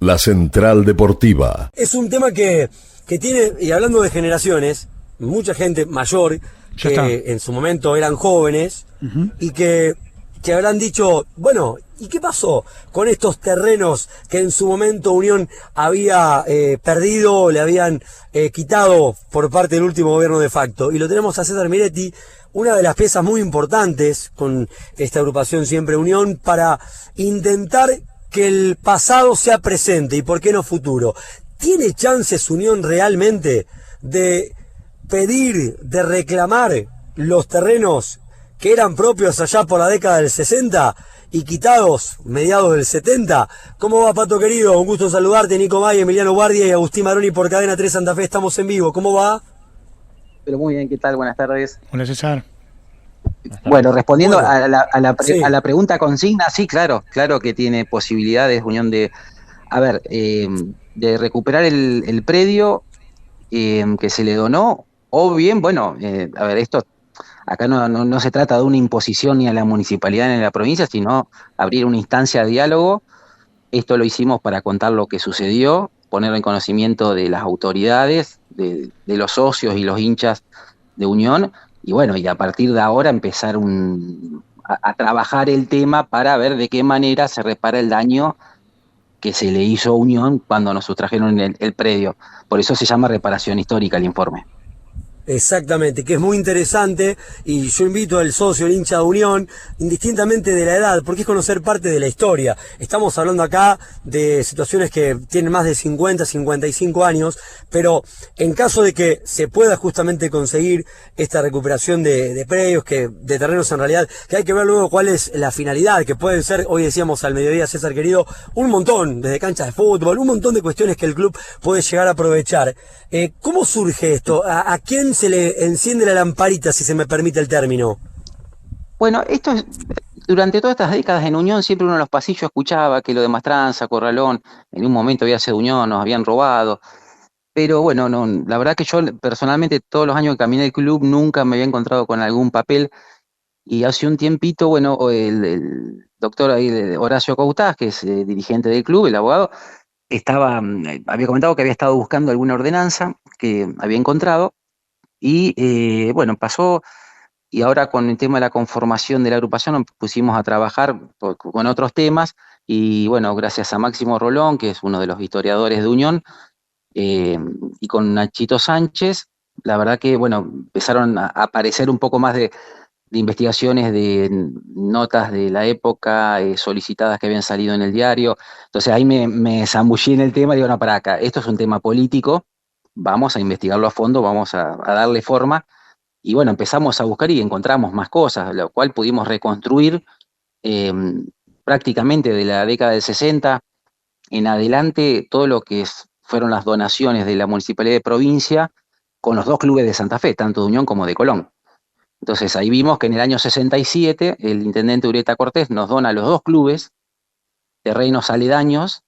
La Central Deportiva. Es un tema que tiene, y hablando de generaciones, mucha gente mayor que en su momento eran jóvenes y que habrán dicho, bueno, ¿y qué pasó con estos terrenos que en su momento Unión había perdido, le habían quitado por parte del último gobierno de facto? Y lo tenemos a César Miretti, una de las piezas muy importantes con esta agrupación Siempre Unión, para intentar que el pasado sea presente y por qué no futuro. ¿Tiene chances Unión realmente de pedir, de reclamar los terrenos que eran propios allá por la década del 60 y quitados mediados del 70? ¿Cómo va, Pato querido? Un gusto saludarte. Nico May, Emiliano Guardia y Agustín Maroni por Cadena 3 Santa Fe. Estamos en vivo. ¿Cómo va? Pero muy bien, ¿qué tal? Buenas tardes. Hola, César. Bueno, respondiendo Bueno, a la pregunta consigna, sí, claro que tiene posibilidades Unión de recuperar el predio que se le donó, o bien, bueno, esto acá no se trata de una imposición ni a la municipalidad ni a la provincia, sino abrir una instancia de diálogo. Esto lo hicimos para contar lo que sucedió, ponerlo en conocimiento de las autoridades, de los socios y los hinchas de Unión, y bueno, y a partir de ahora empezar a trabajar el tema para ver de qué manera se repara el daño que se le hizo a Unión cuando nos sustrajeron el predio. Por eso se llama reparación histórica el informe. exactamente, que es muy interesante, y yo invito al socio, el hincha de Unión, indistintamente de la edad, porque es conocer parte de la historia. Estamos hablando acá de situaciones que tienen más de 50, 55 años, pero en caso de que se pueda justamente conseguir esta recuperación de predios, de terrenos en realidad, que hay que ver luego cuál es la finalidad, que pueden ser, hoy decíamos al mediodía, César querido, un montón, desde canchas de fútbol, un montón de cuestiones que el club puede llegar a aprovechar. ¿Cómo surge esto? ¿A quién se le enciende la lamparita, si se me permite el término? Bueno, durante todas estas décadas en Unión, siempre uno en los pasillos escuchaba que lo de Mastranza, Corralón, en un momento había sido Unión, nos habían robado. Pero bueno, no, la verdad que yo personalmente todos los años que caminé el club nunca me había encontrado con algún papel, y hace un tiempito, bueno, el doctor ahí, Horacio Cautaz, que es dirigente del club, el abogado, había comentado que había estado buscando alguna ordenanza que había encontrado, y bueno, pasó, y ahora con el tema de la conformación de la agrupación nos pusimos a trabajar con otros temas, y bueno, gracias a Máximo Rolón, que es uno de los historiadores de Unión, y con Nachito Sánchez, la verdad que, bueno, empezaron a aparecer un poco más de investigaciones, de notas de la época, solicitadas que habían salido en el diario. Entonces ahí me zambullí en el tema y digo, no, para acá, esto es un tema político, vamos a investigarlo a fondo, vamos a darle forma. Y bueno, empezamos a buscar y encontramos más cosas, lo cual pudimos reconstruir prácticamente de la década del 60 en adelante todo lo que fueron las donaciones de la Municipalidad de Provincia con los dos clubes de Santa Fe, tanto de Unión como de Colón. Entonces ahí vimos que en el año 67 el intendente Ureta Cortés nos dona a los dos clubes terrenos aledaños,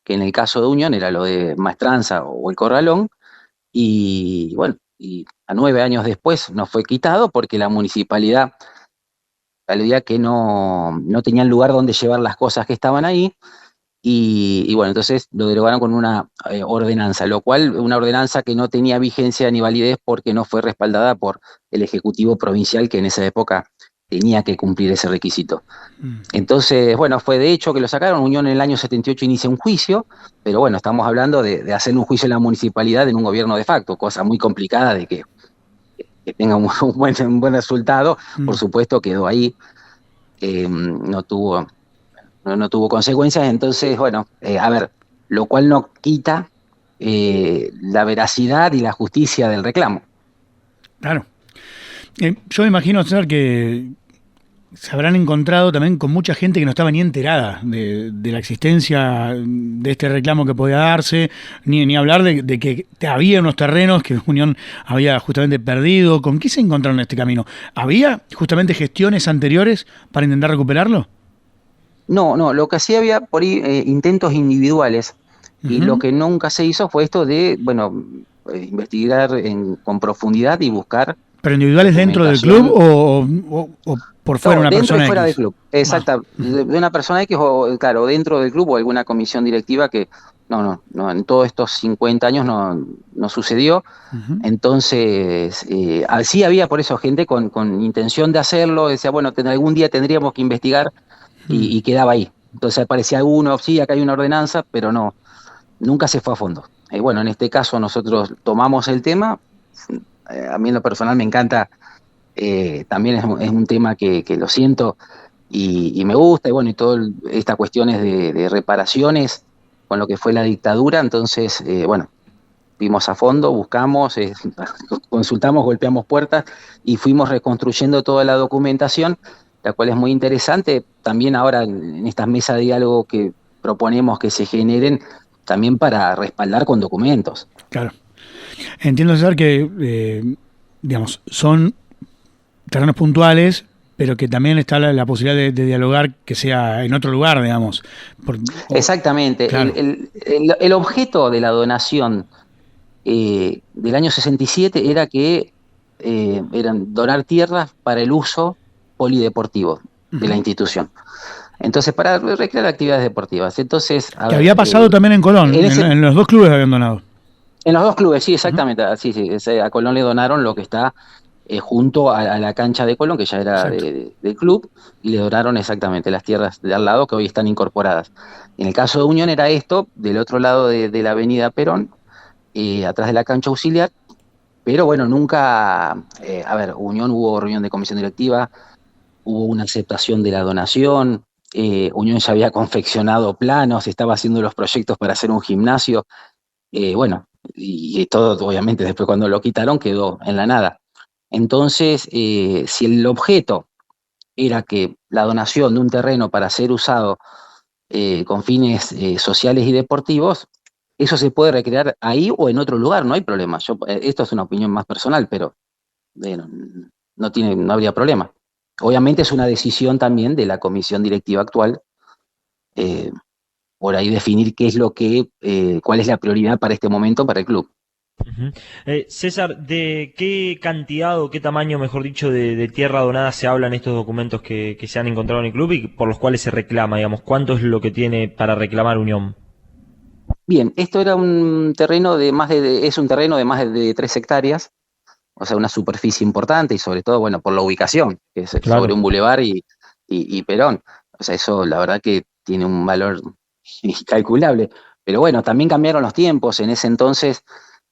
que en el caso de Unión era lo de Maestranza o el Corralón, y bueno, y a 9 años después nos fue quitado porque la municipalidad aludía que no tenían lugar donde llevar las cosas que estaban ahí, y bueno, entonces lo derogaron con una ordenanza, lo cual, una ordenanza que no tenía vigencia ni validez porque no fue respaldada por el Ejecutivo Provincial, que en esa época tenía que cumplir ese requisito. Entonces, bueno, fue de hecho que lo sacaron. Unión en el año 78 inicia un juicio, pero bueno, estamos hablando de hacer un juicio en la municipalidad en un gobierno de facto, cosa muy complicada de que tenga un buen resultado. Por supuesto quedó ahí, no tuvo consecuencias. Entonces, bueno, lo cual no quita la veracidad y la justicia del reclamo. Claro. Yo me imagino, César, que se habrán encontrado también con mucha gente que no estaba ni enterada de la existencia de este reclamo que podía darse, ni hablar de que había unos terrenos que Unión había justamente perdido. ¿Con qué se encontraron en este camino? ¿Había justamente gestiones anteriores para intentar recuperarlo? No, lo que sí había por ahí intentos individuales, y lo que nunca se hizo fue esto de, bueno, investigar con profundidad y buscar. ¿Pero individuales dentro del club o por fuera, una dentro persona y fuera X? del club? Exacto, de una persona X, o claro, dentro del club o alguna comisión directiva que no, en todos estos 50 años no sucedió. Ujú. Entonces, sí había por eso gente con intención de hacerlo, decía, bueno, algún día tendríamos que investigar Mm. y quedaba ahí. Entonces aparecía uno, sí, acá hay una ordenanza, pero no, nunca se fue a fondo. Bueno, en este caso nosotros tomamos el tema, a mí en lo personal me encanta, también es un tema que lo siento y me gusta, y bueno, y todas estas cuestiones de reparaciones con lo que fue la dictadura, entonces, bueno, vimos a fondo, buscamos, consultamos, golpeamos puertas y fuimos reconstruyendo toda la documentación, la cual es muy interesante. También ahora en estas mesas de diálogo que proponemos que se generen, también para respaldar con documentos. Claro. Entiendo, César, que digamos, son terrenos puntuales, pero que también está la posibilidad de dialogar que sea en otro lugar, digamos. Exactamente. Claro. El objeto de la donación del año 67 era que eran donar tierras para el uso polideportivo de la Ujú. institución. Entonces, para recrear actividades deportivas. Entonces, a Que ver, había pasado también en Colón, en en los dos clubes habían donado. en los dos clubes, sí, Ujú. exactamente. Sí, sí, a Colón le donaron lo que está junto a la cancha de Colón, que ya era Exacto. del club, y le donaron exactamente las tierras de al lado que hoy están incorporadas. En el caso de Unión era esto, del otro lado de la avenida Perón, atrás de la cancha auxiliar, pero bueno, nunca, a ver, Unión hubo reunión de comisión directiva, hubo una aceptación de la donación, Unión ya había confeccionado planos, estaba haciendo los proyectos para hacer un gimnasio, bueno, y todo obviamente después cuando lo quitaron quedó en la nada. Entonces, si el objeto era que la donación de un terreno para ser usado con fines sociales y deportivos, eso se puede recrear ahí o en otro lugar, no hay problema. Esto es una opinión más personal, pero no, no habría problema. Obviamente es una decisión también de la comisión directiva actual, eh, por ahí definir qué es cuál es la prioridad para este momento para el club. Ujú. César, ¿de qué cantidad o qué tamaño, mejor dicho, de tierra donada se habla en estos documentos que se han encontrado en el club y por los cuales se reclama, digamos? ¿Cuánto es lo que tiene para reclamar Unión? Bien, esto era un terreno es un terreno de más de 3 hectáreas, o sea, una superficie importante y sobre todo, bueno, por la ubicación, que es sobre Claro. un bulevar y Perón. O sea, eso la verdad que tiene un valor incalculable. Pero bueno, también cambiaron los tiempos. En ese entonces,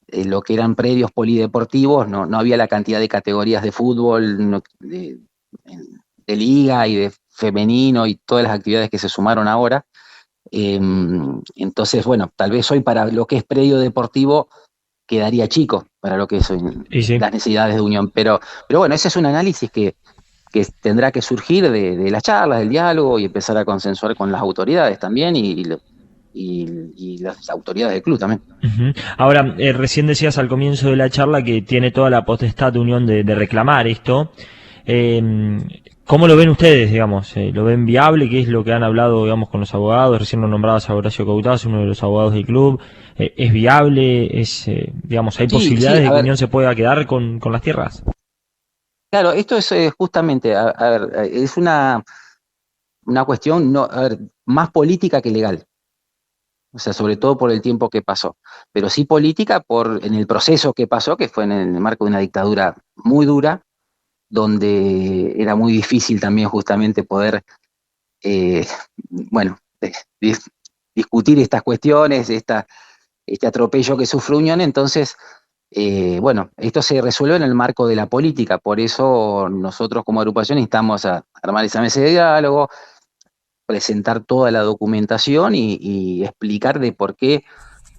lo que eran predios polideportivos, no había la cantidad de categorías de fútbol, de liga y de femenino y todas las actividades que se sumaron ahora. Eh, entonces, bueno, tal vez hoy para lo que es predio deportivo quedaría chico para lo que son Y sí. las necesidades de Unión. Pero bueno, ese es un análisis que tendrá que surgir de las charlas, del diálogo y empezar a consensuar con las autoridades también y las autoridades del club también. Ujú. Ahora, recién decías al comienzo de la charla que tiene toda la potestad de Unión de reclamar esto. Eh, ¿Cómo lo ven ustedes, digamos? ¿Lo ven viable? ¿Qué es lo que han hablado, digamos, con los abogados? Recién lo nombrabas a Horacio Cautaz, uno de los abogados del club. ¿Es viable? Digamos, ¿hay Sí, sí, posibilidades de a que ver, Unión se pueda quedar con las tierras? claro, esto es justamente, a ver, es una cuestión no, a ver, más política que legal. O sea, sobre todo por el tiempo que pasó, pero sí política en el proceso que pasó, que fue en el marco de una dictadura muy dura, donde era muy difícil también justamente poder, eh, bueno, dis- discutir estas cuestiones, este atropello que sufre Unión. Entonces, bueno, esto se resuelve en el marco de la política, por eso nosotros como agrupación instamos a armar esa mesa de diálogo, presentar toda la documentación y explicar de por qué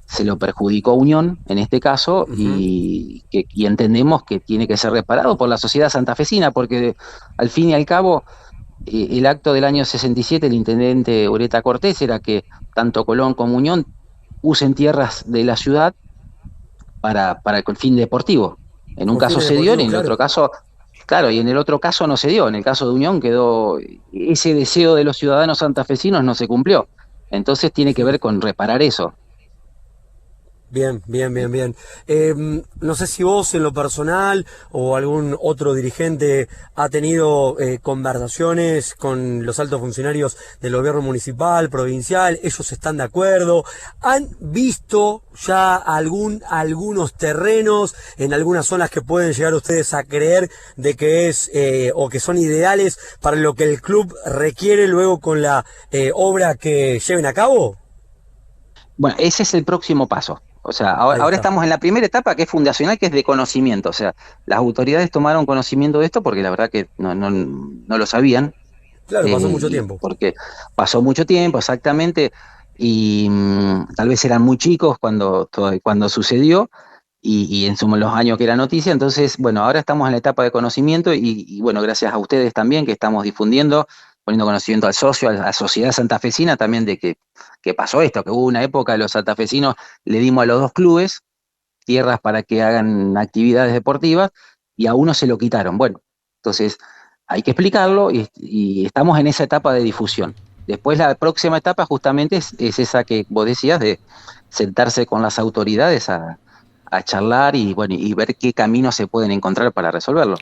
se lo perjudicó a Unión en este caso Ujú. y entendemos que tiene que ser reparado por la sociedad santafesina, porque al fin y al cabo el acto del año 67 el intendente Ureta Cortés era que tanto Colón como Unión usen tierras de la ciudad para el fin deportivo. En un Con caso fines se dio, en deportivos, el claro. otro caso, claro, y en el otro caso no se dio. En el caso de Unión quedó, ese deseo de los ciudadanos santafesinos no se cumplió. Entonces tiene que ver con reparar eso. Bien, bien, bien, bien. No sé si vos en lo personal o algún otro dirigente ha tenido conversaciones con los altos funcionarios del gobierno municipal, provincial, ellos están de acuerdo, han visto ya algunos terrenos en algunas zonas que pueden llegar ustedes a creer de que es o que son ideales para lo que el club requiere luego con la obra que lleven a cabo. Bueno, ese es el próximo paso. O sea, Ahí ahora está. estamos en la primera etapa que es fundacional, que es de conocimiento. O sea, las autoridades tomaron conocimiento de esto porque la verdad que no lo sabían, Claro, pasó mucho y tiempo. porque pasó mucho tiempo, exactamente, y tal vez eran muy chicos cuando sucedió, y en los años que era noticia. Entonces, bueno, ahora estamos en la etapa de conocimiento, y bueno, gracias a ustedes también que estamos difundiendo, poniendo conocimiento al socio, a la sociedad santafesina también de que pasó esto, que hubo una época los santafesinos le dimos a los dos clubes tierras para que hagan actividades deportivas y a uno se lo quitaron. Bueno, entonces hay que explicarlo, y estamos en esa etapa de difusión. Después la próxima etapa justamente es esa que vos decías, de sentarse con las autoridades a charlar y bueno, y ver qué caminos se pueden encontrar para resolverlo.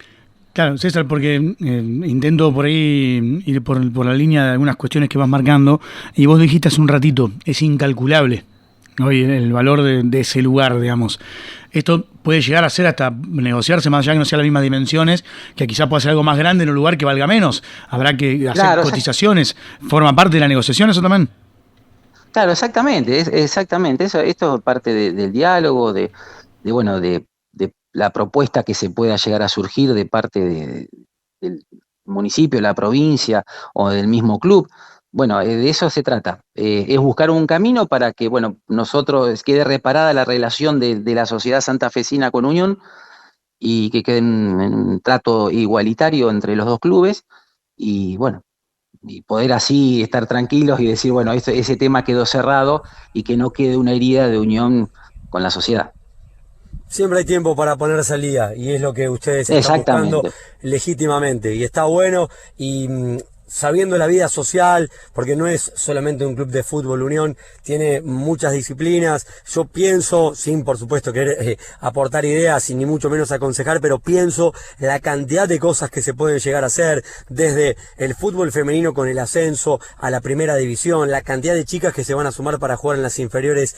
Claro, César, porque intento por ahí ir por la línea de algunas cuestiones que vas marcando, y vos dijiste hace un ratito, es incalculable hoy el valor de ese lugar, digamos. Esto puede llegar a ser hasta negociarse, más allá que no sea las mismas dimensiones, que quizá pueda ser algo más grande en un lugar que valga menos. Habrá que hacer Claro, cotizaciones, forma parte de la negociación eso también. claro, exactamente, exactamente. Esto es parte del diálogo, bueno, de la propuesta que se pueda llegar a surgir de parte del municipio, la provincia o del mismo club. Bueno, de eso se trata. Es buscar un camino para que, bueno, nosotros quede reparada la relación de la sociedad santafesina con Unión, y que quede en un trato igualitario entre los dos clubes, y bueno, y poder así estar tranquilos y decir, bueno, ese tema quedó cerrado, y que no quede una herida de unión con la sociedad. Siempre hay tiempo para ponerse al día y es lo que ustedes están buscando Exactamente. legítimamente y está bueno y sabiendo la vida social, porque no es solamente un club de fútbol Unión, tiene muchas disciplinas. Yo pienso, sin por supuesto querer aportar ideas y ni mucho menos aconsejar, pero pienso la cantidad de cosas que se pueden llegar a hacer, desde el fútbol femenino con el ascenso a la primera división, la cantidad de chicas que se van a sumar para jugar en las inferiores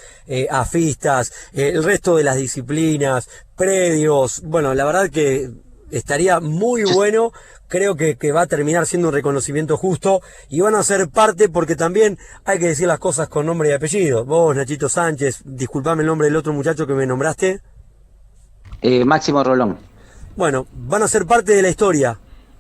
afistas, el resto de las disciplinas, predios. Bueno, la verdad que estaría muy bueno. Creo que va a terminar siendo un reconocimiento justo y van a ser parte, porque también hay que decir las cosas con nombre y apellido. Vos, Nachito Sánchez, disculpame el nombre del otro muchacho que me nombraste. Máximo Rolón. Bueno, van a ser parte de la historia,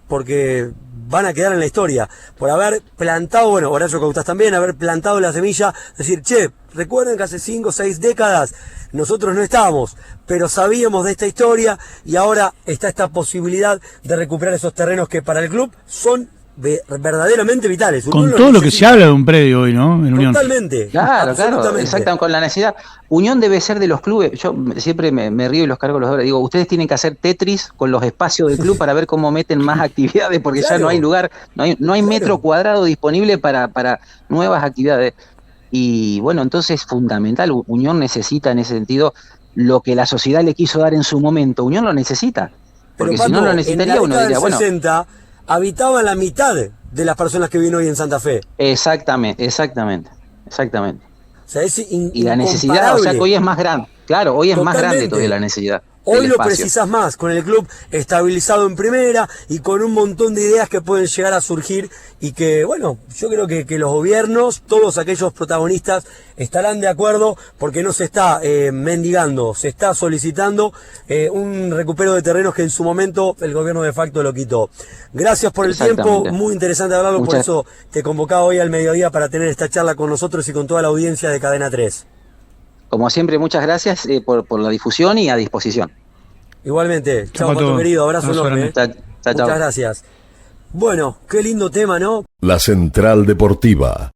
porque van a quedar en la historia, por haber plantado, bueno, Horacio Cautás también, haber plantado la semilla, decir, che, recuerden que hace 5 o 6 décadas nosotros no estábamos, pero sabíamos de esta historia y ahora está esta posibilidad de recuperar esos terrenos que para el club son verdaderamente vitales. Con Unión todo lo que se necesita. habla de un predio hoy, ¿no? En Unión. Totalmente. Claro, claro, Absolutamente. exactamente, con la necesidad. Unión debe ser de los clubes. Yo siempre me río y los cargo los dólares. Digo, ustedes tienen que hacer Tetris con los espacios del club para ver cómo meten más actividades, porque ya Claro. no hay lugar, no hay Claro. metro cuadrado disponible para nuevas actividades. Y bueno, entonces es fundamental. Unión necesita en ese sentido lo que la sociedad le quiso dar en su momento. Unión lo necesita, Pero porque si no Pato, lo en necesitaría, la uno década diría, del bueno, 60 habitaban la mitad de las personas que viven hoy en Santa Fe. exactamente. O sea, es Y la necesidad, o sea que hoy es más grande. Claro, hoy es más grande todavía la necesidad. Hoy del lo espacio. precisás más, con el club estabilizado en primera y con un montón de ideas que pueden llegar a surgir y que, bueno, yo creo que los gobiernos, todos aquellos protagonistas estarán de acuerdo, porque no se está mendigando, se está solicitando un recupero de terrenos que en su momento el gobierno de facto lo quitó. Gracias por el tiempo, Exactamente. muy interesante hablarlo, por eso te convocaba hoy al mediodía para tener esta charla con nosotros y con toda la audiencia de Cadena 3. Como siempre, muchas gracias por la difusión y a disposición. Igualmente, chao, Pato. Pato querido, abrazo Abrazo enorme. grande. Chao, chao. Muchas gracias. Bueno, qué lindo tema, ¿no? La Central Deportiva.